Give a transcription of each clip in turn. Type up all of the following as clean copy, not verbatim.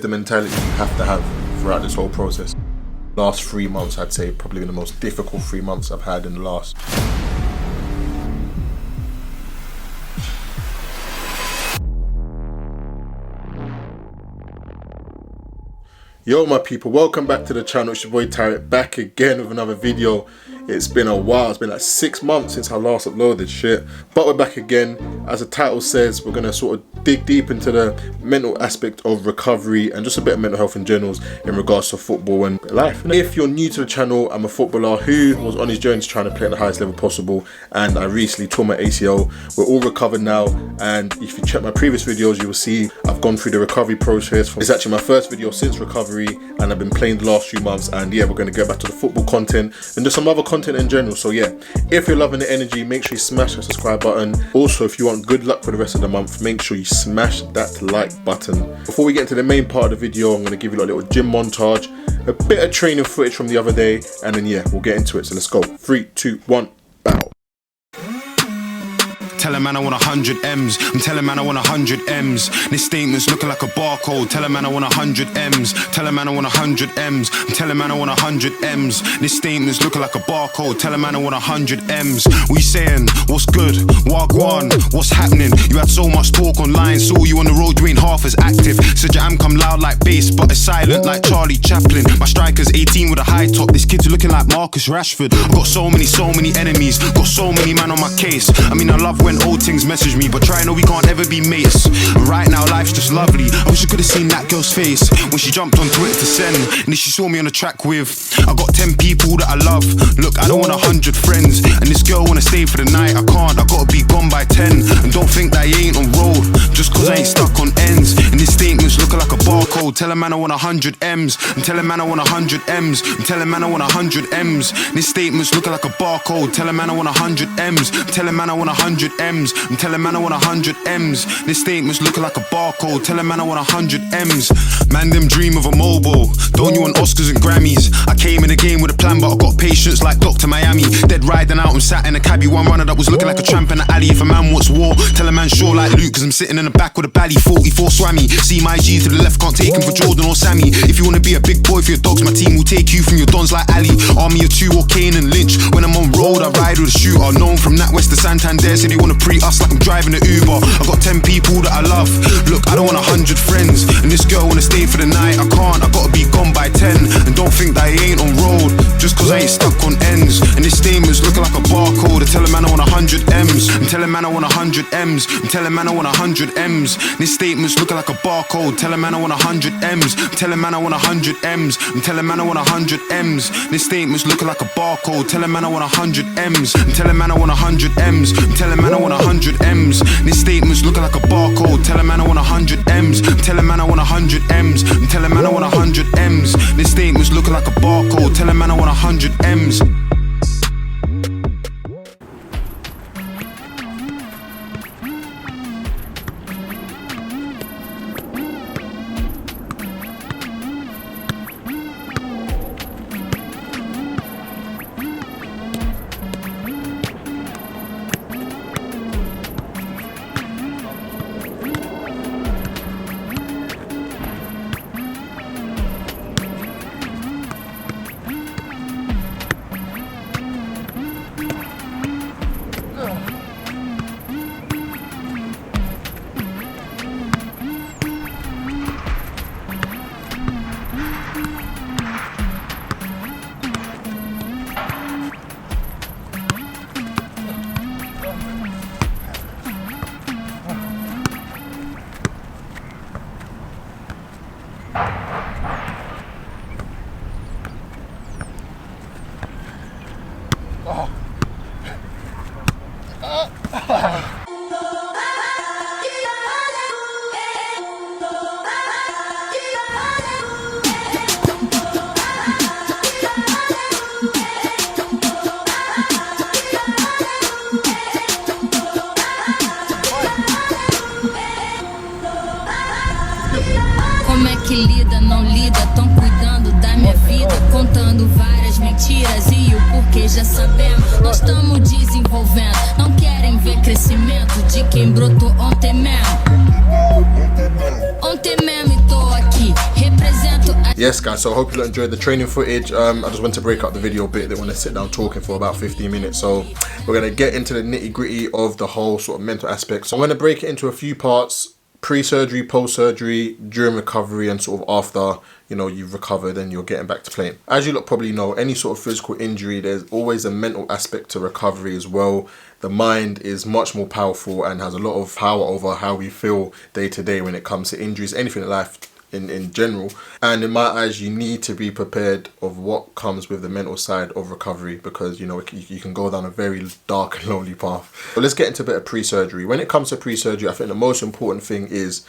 The mentality you have to have throughout this whole process. Last 3 months, I'd say, probably been the most difficult 3 months I've had in the last. Yo my people, welcome back to the channel. It's your boy Tarek, back again with another video. It's been a while, it's been like 6 months since I last uploaded shit, but we're back again. As the title says, we're gonna sort of dig deep into the mental aspect of recovery and just a bit of mental health in general in regards to football and life. If you're new to the channel, I'm a footballer who was on his journey to trying to play at the highest level possible, and I recently tore my ACL. We're all recovered now, and if you check my previous videos, you will see I've gone through the recovery process. It's actually my first video since recovery, and I've been playing the last few months, and yeah, we're going to go back to the football content and just some other content in general. So yeah, if you're loving the energy, make sure you smash the subscribe button. Also, if you want good luck for the rest of the month, make sure you smash that like button. Before we get into the main part of the video, I'm going to give you a little gym montage, a bit of training footage from the other day, and then yeah, we'll get into it. So let's go. 3, 2, 1, bow. Tell a man I want 100 M's. I'm telling man I want 100 M's. This statement's looking like a barcode. Tell a man I want 100 M's. Tell a man I want 100 M's. I'm telling man I want 100 M's. This statement's looking like a barcode. Tell a man I want 100 M's. We saying, what's good? Wagwan, what's happening? You had so much talk online, saw you on the road, you ain't half as active. Said your am come loud like bass, but it's silent like Charlie Chaplin. My striker's 18 with a high top. This kid's looking like Marcus Rashford. I've got so many enemies. Got so many man on my case. I mean, I love when old things message me, but try know we can't ever be mates. And right now life's just lovely. I wish I could have seen that girl's face when she jumped onto it to send, and then she saw me on the track with, I got 10 people that I love. Look, I don't want 100 friends, and this girl wanna stay for the night. I can't, I gotta be gone by 10. And don't think that I ain't on road just cause I ain't stuck on ends. And this statement's looking like a barcode. Tell a man I want 100 M's. I'm telling man I want 100 M's. I'm telling man I want 100 M's. This statement's looking like a barcode. Tell a man I want 100 M's. I'm telling man I want 100 M's. I'm telling man I want 100 M's. This statement's looking like a barcode. Tell a man I want 100 M's. Man, them dream of a mobile. Don't you want Oscars and Grammys? I came in the game with a plan, but I got patience like Dr. Miami. Dead riding out and sat in a cabbie. One runner that was looking like a tramp in the alley. If a man wants war, tell a man sure like Luke, cause I'm sitting in the back with a bally 44 swammy. See my G to the left, can't take him for Jordan or Sammy. If you wanna be a big boy for your dogs, my team will take you from your dons like Ali. Army of 2 or Kane and Lynch. When I'm on road, I ride with a shooter. Known from NatWest to Santander, say they wanna pre us like I'm driving an Uber. I got 10 people that I love. Look, I don't want 100 friends, and this girl wanna stay for the night. I can't, I gotta be gone by 10. And don't think that I ain't on road just cause I ain't stuck on ends. And this statement's looking like a barcode. I tell a man I want 100 M's. I'm telling man I want 100 M's. I'm telling man I want 100 M's. This statement's looking like a barcode. Tell a man I want 100 M's. I'm telling man I want 100 M's. I'm telling man I want 100 M's. This statement's looking like a barcode. Tell a man I want 100 M's. I'm telling man I want 100 M's. I'm telling man I want 100 M's. This statement's looking like a barcode. Tell a man I want 100 M's. I'm telling man I want 100 M's. I'm telling man I want 100 M's. This statement's looking like a barcode. Tell a man I want 100 M's. Que lida, não lida, tão cuidando da minha vida, contando várias mentiras e o porquê já sabemos. Nós estamos desenvolvendo, não querem ver crescimento de quem brotou ontem mesmo. Ontem mesmo tô aqui, represento a... Yes guys, so I hope you enjoyed the training footage. I just want to break up the video a bit. They want to sit down talking for about 15 minutes, so we're going to get into the nitty gritty of the whole sort of mental aspect. So I'm going to break it into a few parts: pre-surgery, post-surgery, during recovery, and sort of after, you know, you've recovered and you're getting back to playing. As you lot probably know, any sort of physical injury, there's always a mental aspect to recovery as well. The mind is much more powerful and has a lot of power over how we feel day to day when it comes to injuries, anything in life in general. And in my eyes, you need to be prepared of what comes with the mental side of recovery, because, you know, you can go down a very dark and lonely path. But let's get into a bit of pre-surgery. When it comes to pre-surgery, I think the most important thing is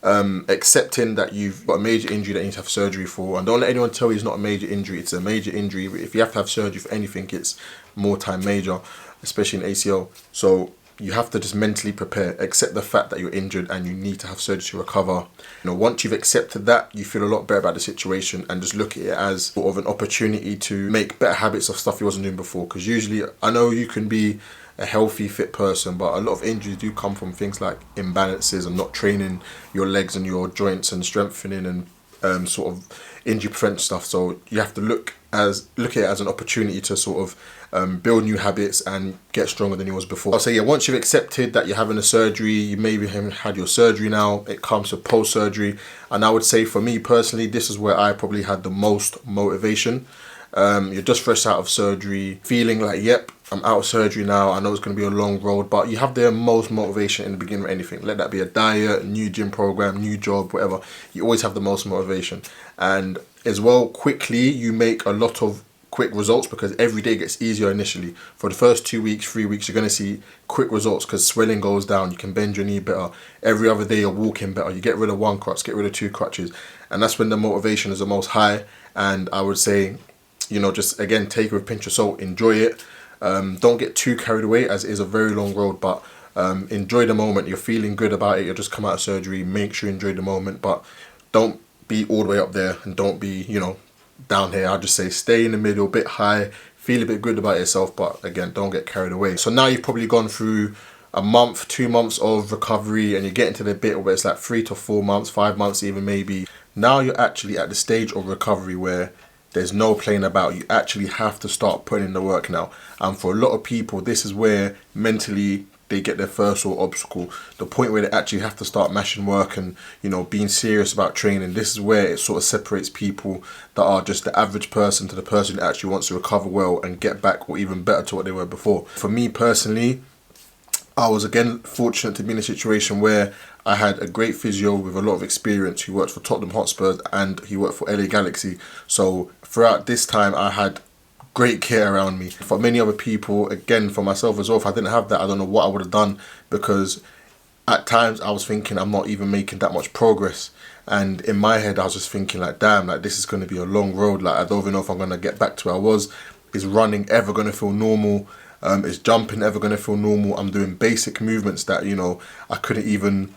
accepting that you've got a major injury that you need to have surgery for. And don't let anyone tell you it's not a major injury. It's a major injury. If you have to have surgery for anything, it's more time major, especially in ACL. So you have to just mentally prepare, accept the fact that you're injured and you need to have surgery to recover. You know, once you've accepted that, you feel a lot better about the situation and just look at it as sort of an opportunity to make better habits of stuff you wasn't doing before. Because usually, I know you can be a healthy, fit person, but a lot of injuries do come from things like imbalances and not training your legs and your joints and strengthening and sort of injury prevention stuff. So you have to look at it as an opportunity to sort of build new habits and get stronger than you was before. I'll say, yeah, once you've accepted that you're having a surgery, you maybe haven't had your surgery now, it comes to post-surgery. And I would say for me personally, this is where I probably had the most motivation. You're just fresh out of surgery, feeling like, yep, I'm out of surgery now. I know it's going to be a long road, but you have the most motivation in the beginning of anything. Let that be a diet, new gym program, new job, whatever. You always have the most motivation. And as well, quickly, you make a lot of quick results because every day gets easier initially. For the first 2 weeks, 3 weeks, you're going to see quick results because swelling goes down. You can bend your knee better. Every other day, you're walking better. You get rid of one crutch, get rid of 2 crutches. And that's when the motivation is the most high. And I would say, you know, just again, take it with a pinch of salt, enjoy it. Don't get too carried away, as it is a very long road, but enjoy the moment. You're feeling good about it. You're just come out of surgery. Make sure you enjoy the moment, but don't be all the way up there and don't be, you know, down here. I'd just say stay in the middle, a bit high, feel a bit good about yourself, but again, don't get carried away. So now you've probably gone through a month, 2 months of recovery, and you're getting to the bit where it's like 3 to 4 months, 5 months even maybe. Now you're actually at the stage of recovery where there's no playing about. You actually have to start putting in the work now. And for a lot of people, this is where mentally they get their first sort of obstacle. The point where they actually have to start mashing work and, you know, being serious about training. This is where it sort of separates people that are just the average person to the person that actually wants to recover well and get back or even better to what they were before. For me personally, I was again fortunate to be in a situation where I had a great physio with a lot of experience who worked for Tottenham Hotspur and he worked for LA Galaxy. So throughout this time, I had great care around me. For many other people, again, for myself as well, if I didn't have that, I don't know what I would have done, because at times I was thinking I'm not even making that much progress. And in my head, I was just thinking like, damn, like this is going to be a long road. Like I don't even know if I'm going to get back to where I was. Is running ever going to feel normal? Is jumping ever going to feel normal? I'm doing basic movements that, you know, I couldn't even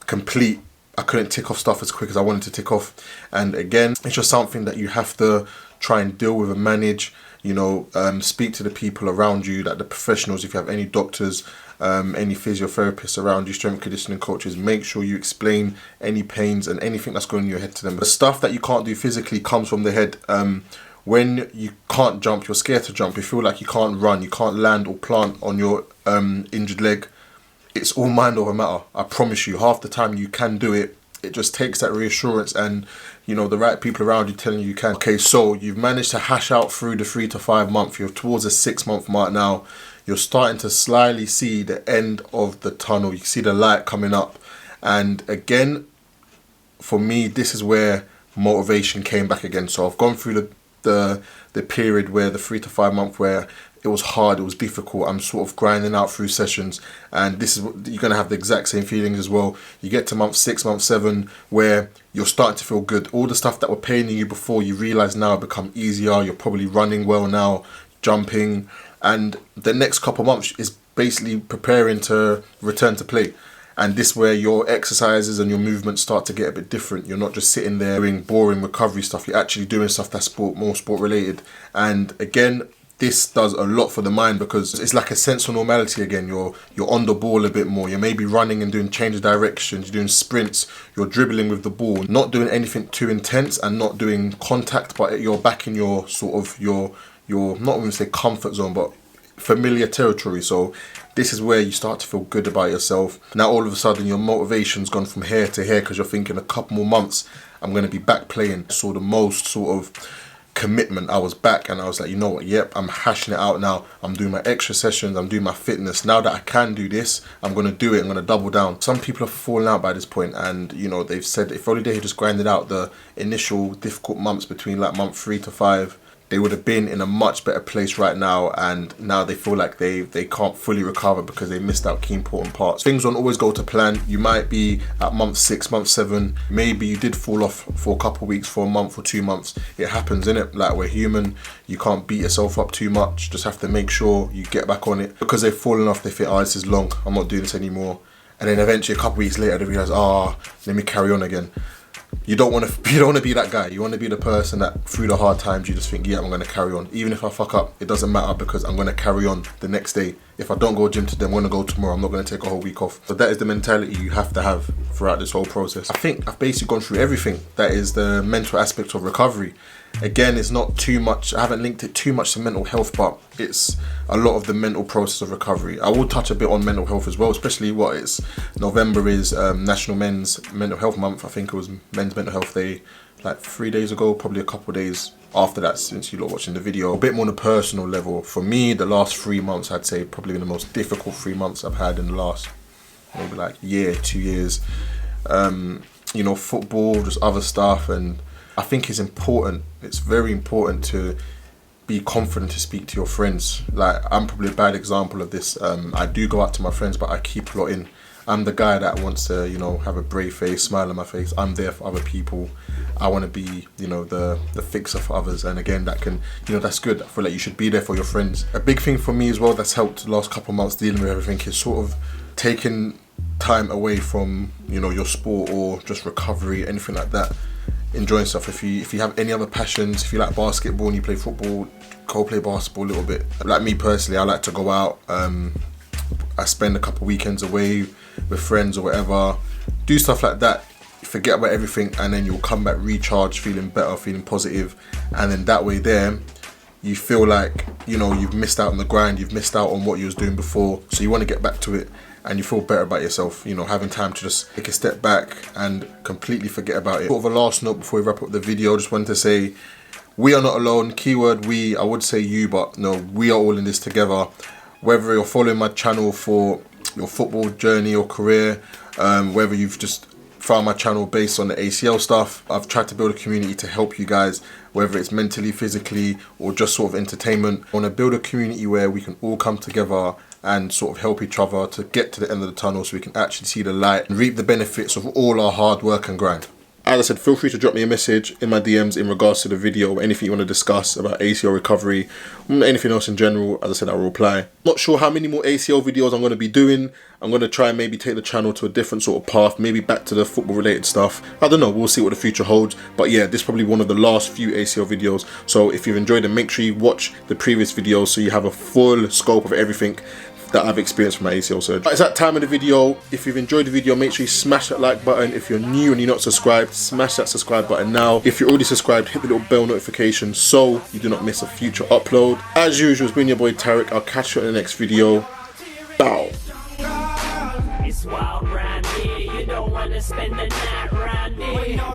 complete. I couldn't tick off stuff as quick as I wanted to tick off. And again, it's just something that you have to try and deal with and manage. You know, speak to the people around you, that the professionals, if you have any doctors, any physiotherapists around you, strength conditioning coaches, make sure you explain any pains and anything that's going in your head to them. The stuff that you can't do physically comes from the head. When you can't jump, you're scared to jump, you feel like you can't run, you can't land or plant on your injured leg, it's all mind over matter. I promise you, half the time you can do it. It just takes that reassurance and, you know, the right people around you telling you can. Okay, so you've managed to hash out through the 3 to 5 months. You're towards the 6 month mark now. You're starting to slyly see the end of the tunnel. You see the light coming up. And again, for me, this is where motivation came back again. So I've gone through the period where the 3 to 5 month where it was hard, it was difficult. I'm sort of grinding out through sessions, and this is you're gonna have the exact same feelings as well. You get to month 6, month 7, where you're starting to feel good. All the stuff that were paining you before, you realize now become easier. You're probably running well now, jumping, and the next couple months is basically preparing to return to play. And this is where your exercises and your movements start to get a bit different. You're not just sitting there doing boring recovery stuff. You're actually doing stuff that's more sport related. And again, this does a lot for the mind, because it's like a sense of normality again. You're on the ball a bit more. You're maybe running and doing change of directions. You're doing sprints. You're dribbling with the ball. Not doing anything too intense and not doing contact, but you're back in your sort of your not going to say comfort zone, but familiar territory. So this is where you start to feel good about yourself. Now all of a sudden your motivation's gone from here to here, because you're thinking a couple more months I'm going to be back playing. So the most sort of commitment, I was back, and I was like, you know what, yep, I'm hashing it out now. I'm doing my extra sessions, I'm doing my fitness. Now that I can do this, I'm going to do it. I'm going to double down. Some people have fallen out by this point, and you know, they've said if only they had just grinded out the initial difficult months between like month 3 to 5, they would have been in a much better place right now. And now they feel like they can't fully recover because they missed out key important parts. Things don't always go to plan. You might be at month 6, month 7, maybe you did fall off for a couple of weeks, for a month or 2 months. It happens, innit? Like, we're human. You can't beat yourself up too much. Just have to make sure you get back on it. Because they've fallen off, they think, oh, this is long, I'm not doing this anymore. And then eventually a couple of weeks later they realise, let me carry on again. You don't want to be that guy. You want to be the person that through the hard times you just think, yeah, I'm going to carry on. Even if I fuck up, it doesn't matter, because I'm going to carry on the next day. If I don't go gym today, I'm going to go tomorrow. I'm not going to take a whole week off. So that is the mentality you have to have throughout this whole process. I think I've basically gone through everything. That is the mental aspect of recovery. Again, it's not too much, I haven't linked it too much to mental health, but it's a lot of the mental process of recovery. I will touch a bit on mental health as well, especially November is National Men's Mental Health Month. I think it was Men's Mental Health Day like 3 days ago, probably a couple of days after that since you lot watching the video. A bit more on a personal level. For me, the last 3 months, I'd say probably been the most difficult 3 months I've had in the last maybe like year, 2 years. You know, football, just other stuff, and I think it's important. It's very important to be confident to speak to your friends. Like, I'm probably a bad example of this. I do go out to my friends, but I keep a lot in. I'm the guy that wants to, you know, have a brave face, smile on my face. I'm there for other people. I want to be, you know, the fixer for others. And again, that can, you know, that's good. I feel like you should be there for your friends. A big thing for me as well that's helped the last couple of months dealing with everything is sort of taking time away from, you know, your sport or just recovery, anything like that. Enjoying stuff. If you have any other passions, if you like basketball and you play football, go play basketball a little bit. Like me personally, I like to go out. I spend a couple weekends away with friends or whatever. Do stuff like that. Forget about everything, and then you'll come back recharged, feeling better, feeling positive. And then that way there, you feel like, you know, you've missed out on the grind, you've missed out on what you was doing before. So you want to get back to it. And you feel better about yourself, you know, having time to just take a step back and completely forget about it. Sort of a last note before we wrap up the video, just wanted to say, we are not alone. Keyword we, I would say you, but no, we are all in this together. Whether you're following my channel for your football journey or career, whether you've just found my channel based on the ACL stuff, I've tried to build a community to help you guys, whether it's mentally, physically, or just sort of entertainment. I want to build a community where we can all come together and sort of help each other to get to the end of the tunnel so we can actually see the light and reap the benefits of all our hard work and grind. As I said, feel free to drop me a message in my DMs in regards to the video or anything you want to discuss about ACL recovery, anything else in general. As I said, I'll reply. Not sure how many more ACL videos I'm going to be doing. I'm going to try and maybe take the channel to a different sort of path, maybe back to the football related stuff. I don't know, we'll see what the future holds. But yeah, this is probably one of the last few ACL videos. So if you've enjoyed them, make sure you watch the previous videos so you have a full scope of everything that I've experienced from my ACL surgery. It's that time of the video. If you've enjoyed the video, make sure you smash that like button. If you're new and you're not subscribed, smash that subscribe button now. If you're already subscribed, hit the little bell notification so you do not miss a future upload. As usual, it's been your boy Tarek. I'll catch you in the next video. Bow.